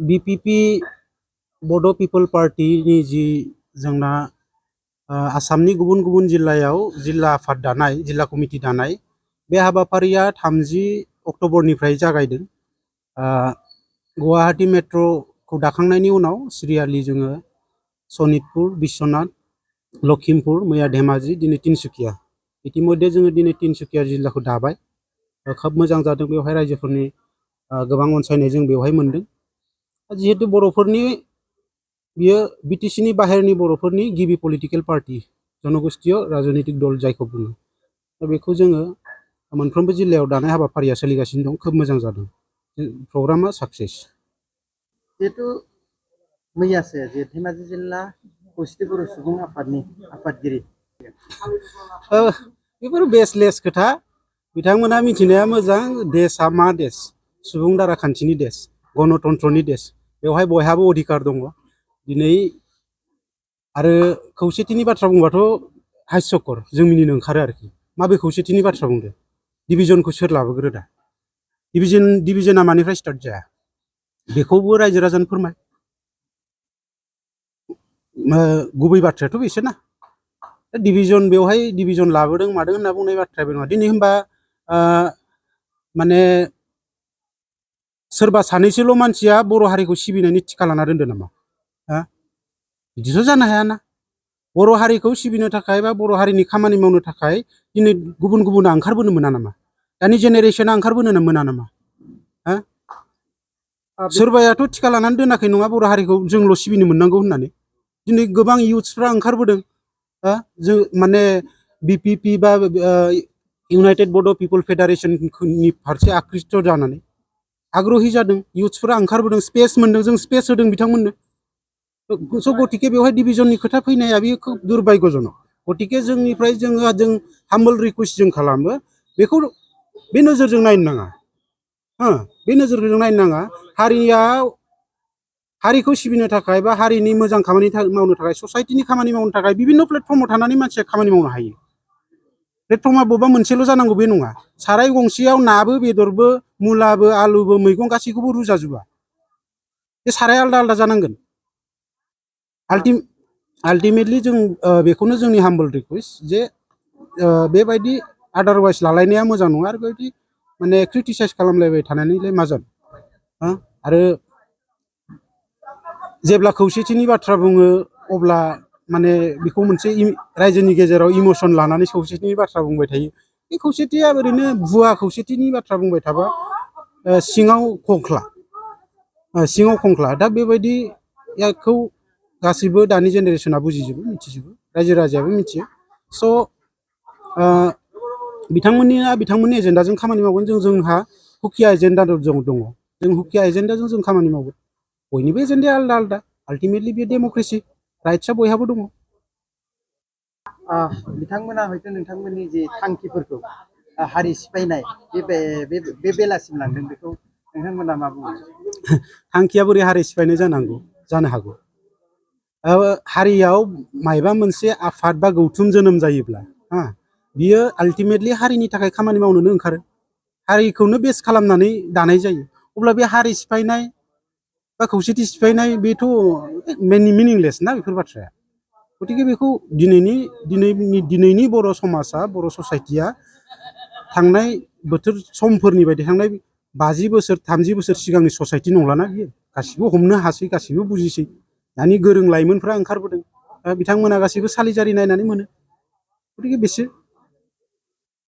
BPP बड' पिपल पार्टीनि जि जोंना आसामनि गुबुन गुबुन जिल्लायाव जिल्ला आफाद दानाय जिल्ला कमिटि दानाय बे हाबाफारिया 30 अक्ट'बरनिफ्राय जागायदों। गुवाहाटी मेट्र'खौ दाखांनायनि उनाव सिरियालि जोङो सनितपुर, बिश्वनाथ, लखिमपुर, मैया धेमाजि, दिनै तिनसुकिया इतिमध्ये जोङो दिनै तिनसुकिया जिल्लाखौ दाबाय। खोब मोजां जादों, बेवहाय रायजोफोरनि गोबां अनसायनाय जों बेवहाय मोनदों। जिहेतु बर'फोरनि बियो बिटिसिनि बाहेरनि बर'फोरनि गिबि पलिटिकेल पार्टी जनगोष्ठीय राजनैतिक दल जायखौ बुङो, दा बेखौ जोङो मोनफ्रोमबो जिल्लायाव दानाय हाबाफारिया सोलिगासिनो दं। खोब मोजां जादों, प्रग्रामा साक्सेस। जिहेतु मैयासो जे धेमाजि जिल्ला खौसेथि बर' सुबुं आफादनि आफादगिरि बेफोर बेसलेस खोथा। बिथांमोना मिथिनाया मोजां, देशआ मा देश, सुबुं दाराखान्थिनि देश, गणतन्त्रनि देश, बेवहाय बयहाबो अधिकार दङ। दिनै आरो खौसेथिनि बाथ्रा बुंबाथ' हास्यकर, जों मिनिनो ओंखारो आरोखि। माबे खौसेथिनि बाथ्रा बुंदो? डिभिजनखौ सोर लाबोग्रो दा? डिभिजना मानिफ्राय स्टार्ट जाया? बेखौबो रायजो राजानो फोरमाय। गुबै बाथ्रायाथ' बेसोना। डिभिजन बेवहाय डिभिजन लाबोदों मादों होनना बुंनाय बाथ्राया बे नङा। दिनै होमबा माने सोरबा सानैसोल' मानसिया बर' हारिखौ सिबिनायनि थिखा लाना दोनदो नामा? बिदिथ' जानो हायाना। बर' हारिखौ सिबिनो थाखाय बा बर' हारिनि खामानि मावनो थाखाय दिनै गुबुन गुबुना ओंखारबोनो मोना नामा? दानि जेनेरेसना ओंखारबोनो मोना नामा? सोरबायाथ' थिखा लानानै दोनाखै नङा बर' हारिखौ जोंल' सिबिनो मोननांगौ होननानै। दिनै गोबां इउथ्सफ्रा ओंखारबोदों, जों माने BPP बा इउनाइटेड बड' पिपल फेडारेशननि फारसे आकृष्ट जानानै आग्रही जादों। इउथ्सफोरा ओंखारबोदों, स्पेस मोनदों, जों स्पेस होदों बिथांमोननो। स' गतिके बेवहाय डिभिजननि खोथा फैनाया बेयो खोब दुर्भाग्यजनक। गतिके जोंनिफ्राय जों हाम्बल रिकुवेस्ट जों खालामो, बेखौ बे नोजोरजों नायनो नाङा। बे नोजोरजों नायनो नाङा। हारिखौ सिबिनो थाखाय बा हारिनि मोजां खामानि मावनो थाखाय, ससाइटिनि खामानि मावनो थाखाय बिभिन्न प्लेटफर्माव थानानै मानसिया खामानि मावनो हायो। प्लेटफर्मा बबेबा मोनसेल' जानांगौ बे नङा। साराय गंसेयाव नाबो बेदरबो मुलाबो आलुबो मैगं गासैखौबो रुजाजोबा। बे साराय आलदा आलदा जानांगोन। आल्टिमेटलि जों बेखौनो जोंनि हाम्बल रिकुवेस्ट जे बेबायदि आदारवाइज लालायनाया मोजां नङा। आरो बेबायदि माने क्रिटिसाइज खालामलायबाय थानानैलाय मा जानो? आरो जेब्ला खौसेथिनि बाथ्रा बुङो अब्ला माने बेखौ मोनसे रायजोनि गेजेराव इमोसन लानानै खौसेथिनि बाथ्रा बुंबाय थायो। बे खौसेथिया ओरैनो भुवा खौसेथिनि बाथ्रा बुंबाय थाबा सिङाव खंख्ला। दा बेबायदिखौ गासैबो दानि जेनेरेसना बुजिजोबो, मिथिजोबो, रायजो राजायाबो मिथियो। स' बिथांमोननि एजेन्डाजों खामानि मावगोन। जोंहा हुकिया एजेन्डा दङ। जों हुकिया एजेन्डाजों जों खामानि मावगोन। बयनिबो एजेन्डाया आलदा आलदा। आल्टिमेटलि बे डेम'क्रेसि, राइट्सआ बयहाबो दङ। बिथांमोना हयथ' नोंथांमोननि जे थांखिफोरखौ हारि सिफायनाय बे बेलासिम लांदों, बेखौ नोंथांमोना मा बुङो? थांखिया बोरै हारि सिफायनाय जानो हागौ? हारियाव मायबा मोनसे आफाद बा गौथुम जोनोम जायोब्ला बियो आल्टिमेटलि हारिनि थाखाय खामानि मावनोनो ओंखारो। हारिखौनो बेस खालामनानै दानाय जायो। अब्ला बे हारि सिफायनाय बा खौसेथि सिफायनाय बेथ' मिनिंलेस ना बेफोर बाथ्राया। गतिके बेखौ दिनैनि बर' समाजा, बर' ससाइटिया थांनाय बोथोर समफोरनि बायदि थांनाय 50 बोसोर 30 बोसोर सिगांनि ससाइटि नंलाना बियो। गासिबो हमनो हासै, गासिबो बुजिसै। दानि गोरों लाइमोनफ्रा ओंखारबोदों, बिथांमोना गासिबो सालिजारि नायनानै मोनो। गतिके बिसोर